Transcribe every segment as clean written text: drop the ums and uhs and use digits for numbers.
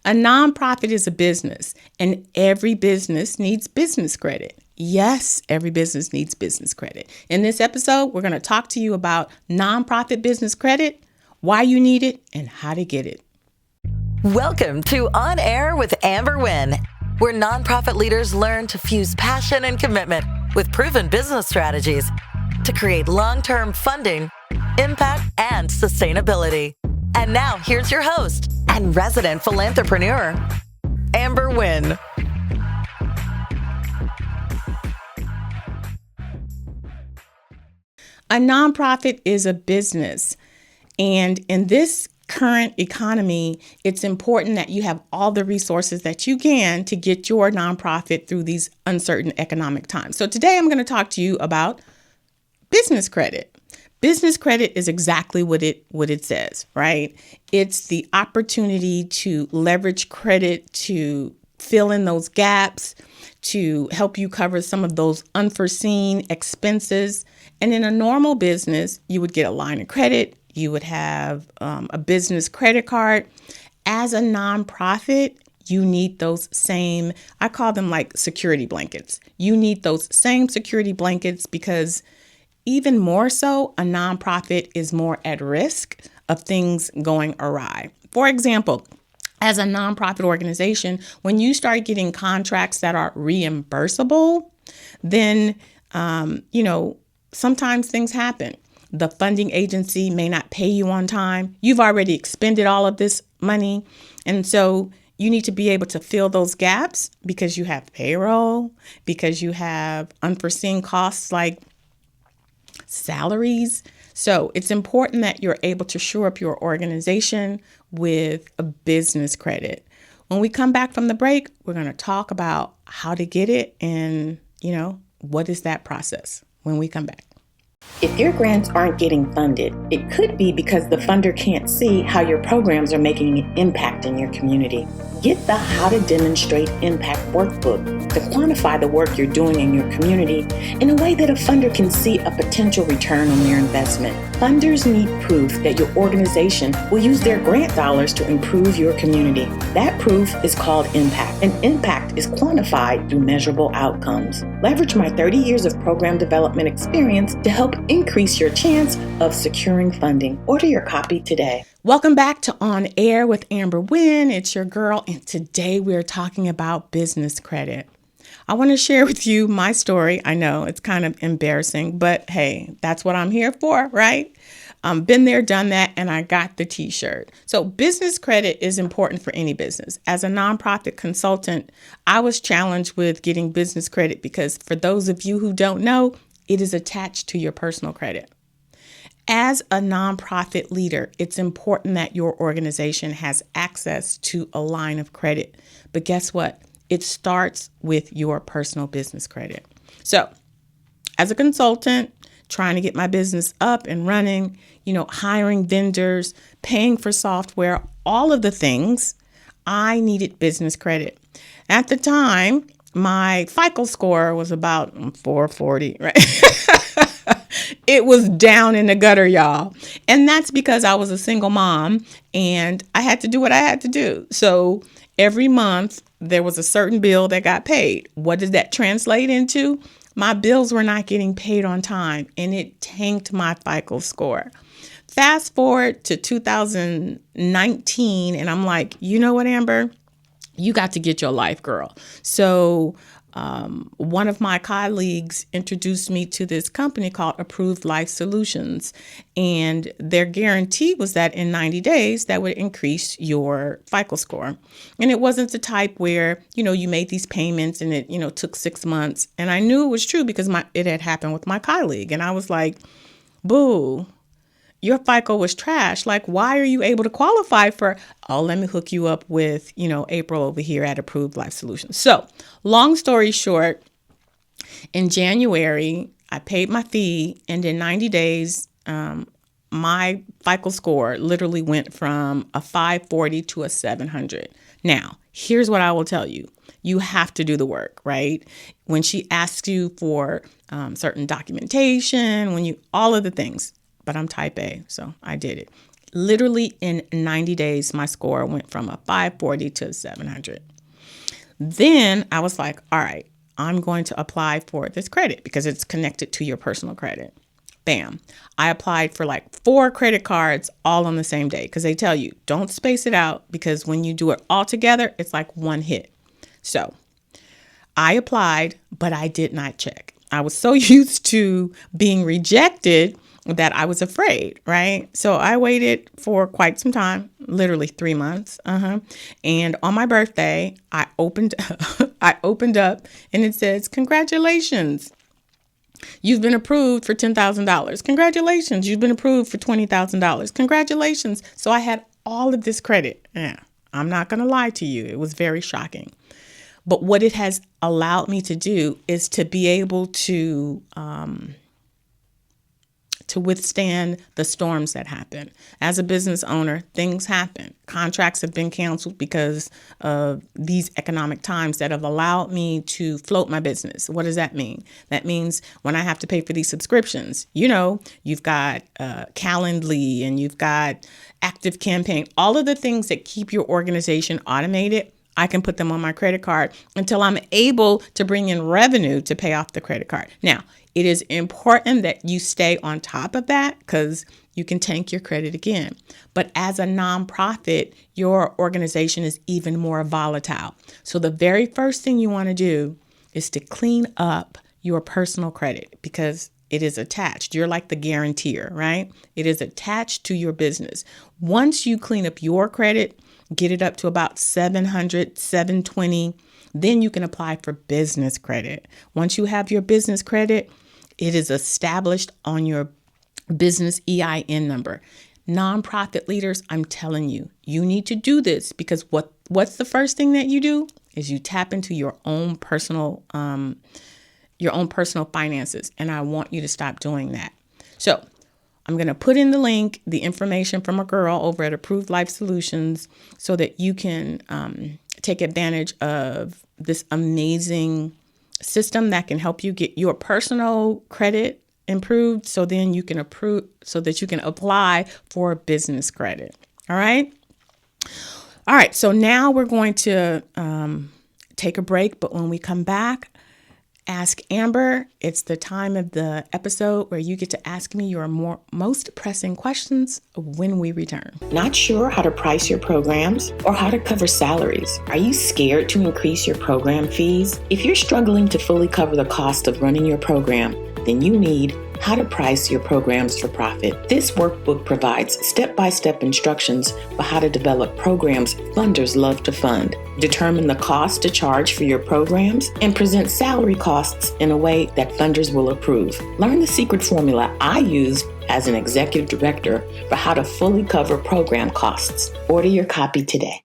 A nonprofit is a business, and every business needs business credit. Yes, every business needs business credit. In this episode, we're going to talk to you about nonprofit business credit, why you need it, and how to get it. Welcome to On Air with Amber Wynn, where nonprofit leaders learn to fuse passion and commitment with proven business strategies to create long-term funding, impact, and sustainability. And now, here's your host and resident Philanthrepreneur, Amber Wynn. A nonprofit is a business, and in this current economy, it's important that you have all the resources that you can to get your nonprofit through these uncertain economic times. So today I'm going to talk to you about business credit. Business credit is exactly what it says, right? It's the opportunity to leverage credit to fill in those gaps, to help you cover some of those unforeseen expenses. And in a normal business, you would get a line of credit, you would have a business credit card. As a nonprofit, you need those same, I call them like security blankets. You need those same security blankets because even more so, a nonprofit is more at risk of things going awry. For example, as a nonprofit organization, when you start getting contracts that are reimbursable, then, sometimes things happen. The funding agency may not pay you on time. You've already expended all of this money. And so you need to be able to fill those gaps because you have payroll, because you have unforeseen costs like salaries. So it's important that you're able to shore up your organization with a business credit. When we come back from the break, we're going to talk about how to get it and, what is that process when we come back. If your grants aren't getting funded, it could be because the funder can't see how your programs are making an impact in your community. Get the How to Demonstrate Impact workbook to quantify the work you're doing in your community in a way that a funder can see a potential return on their investment. Funders need proof that your organization will use their grant dollars to improve your community. That proof is called impact, and impact is quantified through measurable outcomes. Leverage my 30 years of program development experience to help increase your chance of securing funding. Order your copy today. Welcome back to On Air with Amber Wynn. It's your girl, and today we're talking about business credit. I want to share with you my story. I know it's kind of embarrassing, but hey, that's what I'm here for, right? Been there, done that, and I got the t-shirt. So business credit is important for any business. As a nonprofit consultant, I was challenged with getting business credit because for those of you who don't know, it is attached to your personal credit. As a nonprofit leader, it's important that your organization has access to a line of credit. But guess what? It starts with your personal business credit. So as a consultant, trying to get my business up and running, hiring vendors, paying for software, all of the things, I needed business credit. At the time, my FICO score was about 440, right? It was down in the gutter, y'all. And that's because I was a single mom and I had to do what I had to do. So every month there was a certain bill that got paid. What does that translate into? My bills were not getting paid on time and it tanked my FICO score. Fast forward to 2019 and I'm like, you know what, Amber? You got to get your life, girl. So one of my colleagues introduced me to this company called Approved Life Solutions. And their guarantee was that in 90 days, that would increase your FICO score. And it wasn't the type where, you made these payments and it, took 6 months. And I knew it was true because it had happened with my colleague. And I was like, boo. Your FICO was trash. Like, why are you able to qualify for, let me hook you up with, April over here at Approved Life Solutions. So long story short, in January, I paid my fee and in 90 days, my FICO score literally went from a 540 to a 700. Now, here's what I will tell you. You have to do the work, right? When she asks you for certain documentation, all of the things, but I'm type A, so I did it. Literally in 90 days, my score went from a 540 to 700. Then I was like, all right, I'm going to apply for this credit because it's connected to your personal credit. Bam. I applied for like 4 credit cards all on the same day because they tell you don't space it out because when you do it all together, it's like one hit. So I applied, but I did not check. I was so used to being rejected that I was afraid, right? So I waited for quite some time, literally 3 months. And on my birthday, I opened up and it says, congratulations. You've been approved for $10,000. Congratulations. You've been approved for $20,000. Congratulations. So I had all of this credit. Yeah, I'm not going to lie to you. It was very shocking. But what it has allowed me to do is to be able to withstand the storms that happen. As a business owner, things happen. Contracts have been canceled because of these economic times that have allowed me to float my business. What does that mean? That means when I have to pay for these subscriptions, you've got Calendly and you've got Active Campaign, all of the things that keep your organization automated. I can put them on my credit card until I'm able to bring in revenue to pay off the credit card. Now, it is important that you stay on top of that because you can tank your credit again. But as a nonprofit, your organization is even more volatile. So the very first thing you want to do is to clean up your personal credit because it is attached. You're like the guarantor, right? It is attached to your business. Once you clean up your credit, get it up to about 700, 720, then you can apply for business credit. Once you have your business credit, it is established on your business EIN number. Nonprofit leaders, I'm telling you, you need to do this because what's the first thing that you do is you tap into your own personal finances. And I want you to stop doing that. So I'm going to put in the link, the information from a girl over at Approved Life Solutions so that you can take advantage of this amazing system that can help you get your personal credit improved so then you can apply for business credit. All right. So now we're going to take a break. But when we come back, Ask Amber. It's the time of the episode where you get to ask me your most pressing questions when we return. Not sure how to price your programs or how to cover salaries? Are you scared to increase your program fees? If you're struggling to fully cover the cost of running your program, then you need How to Price Your Programs for Profit. This workbook provides step-by-step instructions for how to develop programs funders love to fund, determine the cost to charge for your programs, and present salary costs in a way that funders will approve. Learn the secret formula I used as an executive director for how to fully cover program costs. Order your copy today.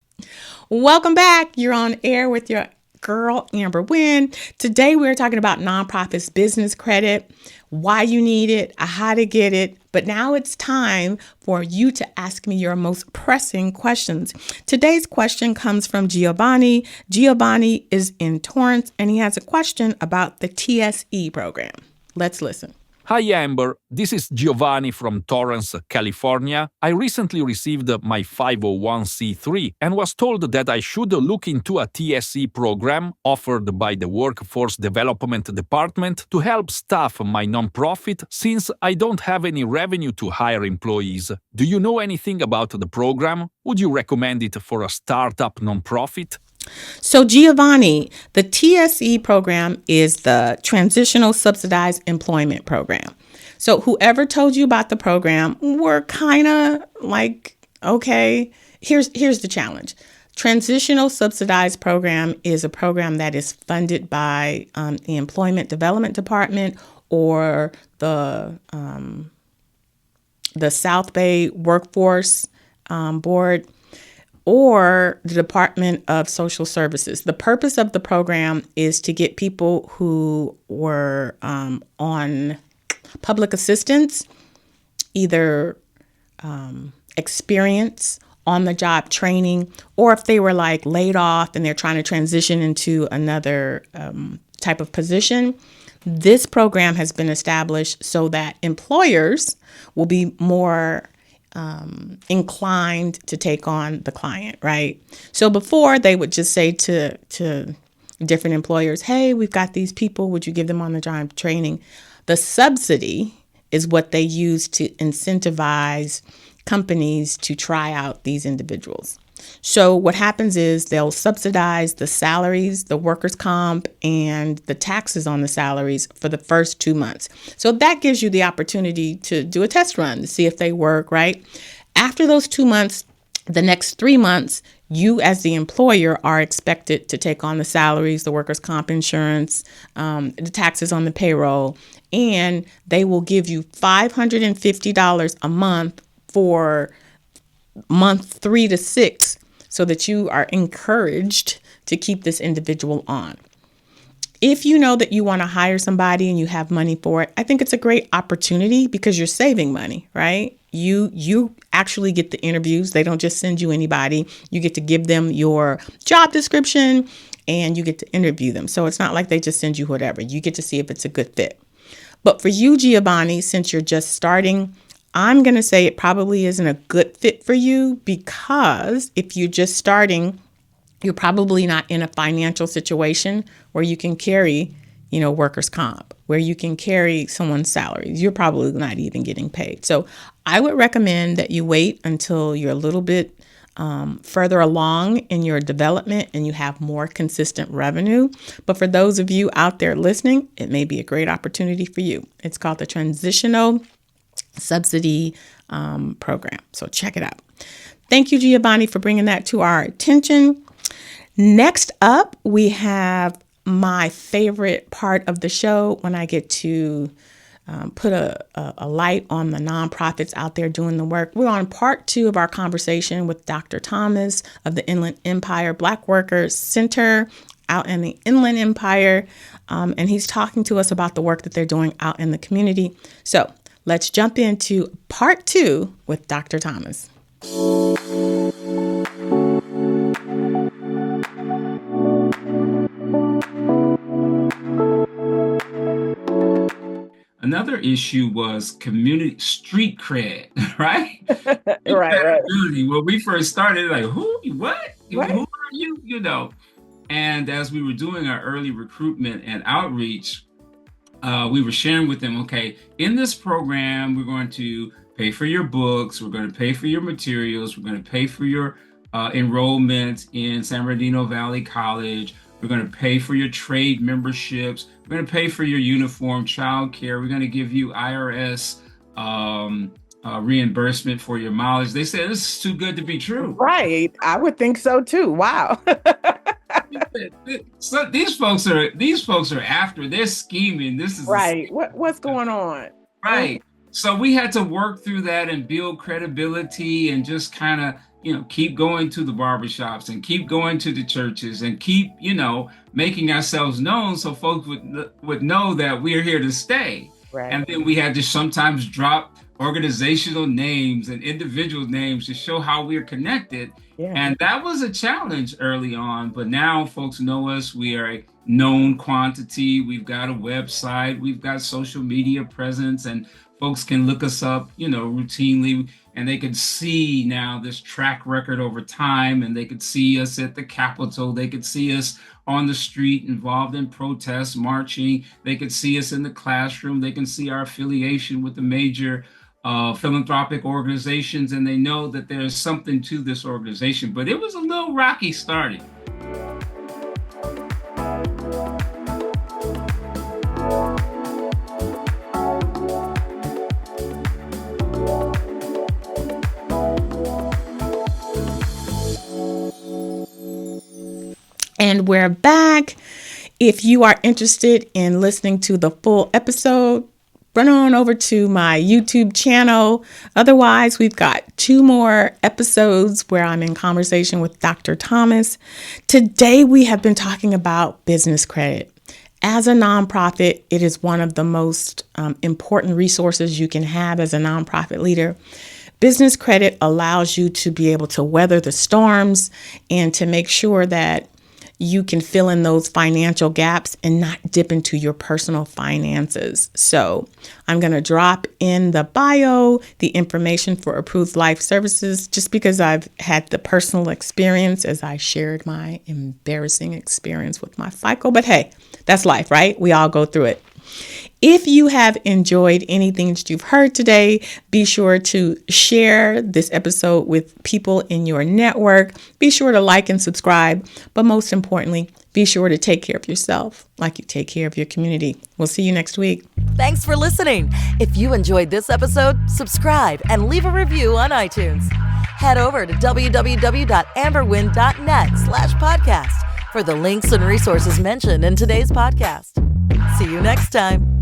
Welcome back. You're on air with your girl, Amber Wynn. Today we're talking about nonprofits business credit, why you need it, how to get it. But now it's time for you to ask me your most pressing questions. Today's question comes from Giovanni. Giovanni is in Torrance and he has a question about the TSE program. Let's listen. Hi Amber, this is Giovanni from Torrance, California. I recently received my 501c3 and was told that I should look into a TSE program offered by the Workforce Development Department to help staff my nonprofit since I don't have any revenue to hire employees. Do you know anything about the program? Would you recommend it for a startup nonprofit? So Giovanni, the TSE program is the Transitional Subsidized Employment Program. So whoever told you about the program, we're kind of like, okay, here's the challenge. Transitional Subsidized Program is a program that is funded by the Employment Development Department or the South Bay Workforce Board, or the Department of Social Services. The purpose of the program is to get people who were on public assistance, either experience on-the-job training, or if they were like laid off and they're trying to transition into another type of position. This program has been established so that employers will be more inclined to take on the client, right? So before they would just say to different employers, hey, we've got these people, would you give them on the job training? The subsidy is what they use to incentivize companies to try out these individuals. So what happens is they'll subsidize the salaries, the workers' comp, and the taxes on the salaries for the first 2 months. So that gives you the opportunity to do a test run to see if they work, right? After those 2 months, the next 3 months, you as the employer are expected to take on the salaries, the workers' comp insurance, the taxes on the payroll, and they will give you $550 a month for month 3 to 6 so that you are encouraged to keep this individual on. If you know that you want to hire somebody and you have money for it, I think it's a great opportunity because you're saving money, right? You actually get the interviews. They don't just send you anybody. You get to give them your job description and you get to interview them. So it's not like they just send you whatever. You get to see if it's a good fit. But for you, Giovanni, since you're just starting, I'm going to say it probably isn't a good fit for you because if you're just starting, you're probably not in a financial situation where you can carry, workers' comp, where you can carry someone's salaries. You're probably not even getting paid. So I would recommend that you wait until you're a little bit further along in your development and you have more consistent revenue. But for those of you out there listening, it may be a great opportunity for you. It's called the Transitional Subsidy Program. So check it out. Thank you, Giovanni, for bringing that to our attention. Next up, we have my favorite part of the show when I get to put a light on the nonprofits out there doing the work. We're on part 2 of our conversation with Dr. Thomas of the Inland Empire Black Workers Center out in the Inland Empire. And he's talking to us about the work that they're doing out in the community. So let's jump into part 2 with Dr. Thomas. Another issue was community street cred, right? Right. When we first started, like, who, what? Right. Who are you? And as we were doing our early recruitment and outreach, we were sharing with them, okay, in this program, we're going to pay for your books, we're going to pay for your materials, we're going to pay for your enrollment in San Bernardino Valley College, we're going to pay for your trade memberships, we're going to pay for your uniform, child care, we're going to give you IRS reimbursement for your mileage. They said, this is too good to be true. Right. I would think so too. Wow. So these folks are after, they're scheming. This is right. What's going on? Right. So we had to work through that and build credibility and just kind of, keep going to the barbershops and keep going to the churches and keep, making ourselves known so folks would know that we're here to stay. Right. And then we had to sometimes drop organizational names and individual names to show how we're connected. Yeah. And that was a challenge early on, but now folks know us. We are a known quantity. We've got a website, we've got social media presence, and folks can look us up, routinely, and they could see now this track record over time, and they could see us at the Capitol. They could see us on the street involved in protests, marching. They could see us in the classroom. They can see our affiliation with the major philanthropic organizations, and they know that there's something to this organization. But it was a little rocky starting. And we're back. If you are interested in listening to the full episode, run on over to my YouTube channel. Otherwise, we've got 2 more episodes where I'm in conversation with Dr. Thomas. Today, we have been talking about business credit. As a nonprofit, it is one of the most important resources you can have as a nonprofit leader. Business credit allows you to be able to weather the storms and to make sure that you can fill in those financial gaps and not dip into your personal finances. So I'm going to drop in the bio the information for Approved Life Services, just because I've had the personal experience as I shared my embarrassing experience with my FICO. But hey, that's life, right? We all go through it. If you have enjoyed anything that you've heard today, be sure to share this episode with people in your network. Be sure to like and subscribe. But most importantly, be sure to take care of yourself like you take care of your community. We'll see you next week. Thanks for listening. If you enjoyed this episode, subscribe and leave a review on iTunes. Head over to www.amberwynn.net/podcast for the links and resources mentioned in today's podcast. See you next time.